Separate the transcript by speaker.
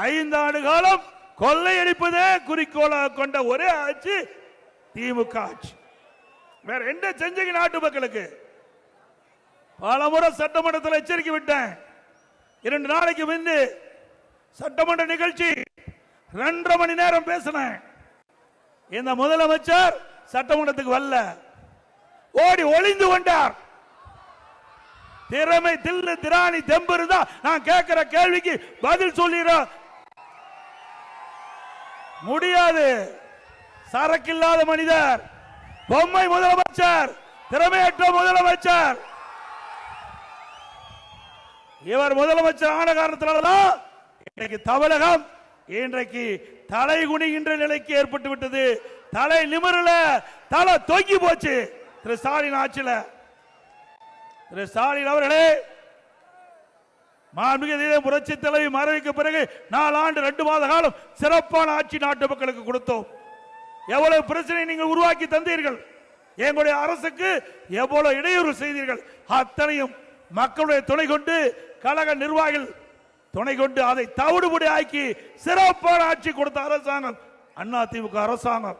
Speaker 1: 5 ஆண்டு காலம் கொள்ளையடிப்பதே குறிக்கோளாக கொண்ட ஒரே ஆட்சி திமுக ஆட்சி. வேற என்ன செஞ்சீங்க நாட்டு மக்களுக்கு? பல முறை சட்டமன்றத்தில் எச்சரிக்கை விட்டேன். 2 நாளைக்கு முன்பு சட்டமன்ற நிகழ்ச்சி 2.5 மணி நேரம் பேசினேன். இந்த முதலமைச்சர் சட்டமன்றத்துக்கு வரல, ஓடி ஒளிந்து கொண்டார். திறமை தில்லு திராணி தெம்பு இருந்தா நான் கேட்கிற கேள்விக்கு பதில் சொல்லிட முடியாது. சரக்கில்லாத மனிதர், பொம்மை முதலமைச்சர், திறமையற்ற முதலமைச்சர். இவர் முதலமைச்சர் ஆன காரணத்தினால்தான் இன்றைக்கு தமிழகம் இன்றைக்கு தலை குனிகின்ற நிலைக்கு ஏற்பட்டு விட்டது. தலை நிமிரல, தலை தொங்கி போச்சு. திரு ஸ்டாலின் ஆட்சியில திரு ஸ்டாலின் அவர்களே, மாண்புமிகு புரட்சி தலைவி மறைவுக்கு பிறகு 4 ஆண்டு 2 மாத காலம் சிறப்பான ஆட்சி நாட்டு மக்களுக்கு கொடுத்தோம். எவ்வளவு பிரச்சனை நீங்கள் உருவாக்கி தந்தீர்கள், எங்களுடைய அரசுக்கு எவ்வளவு இடையூறு செய்தீர்கள், அத்தனையும் மக்களுடைய துணை கொண்டு, கழக நிர்வாகிகள் துணை கொண்டு அதை தவிடுபடி ஆக்கி சிறப்பான ஆட்சி கொடுத்த அரசாங்கம் அதிமுக அரசாங்கம்.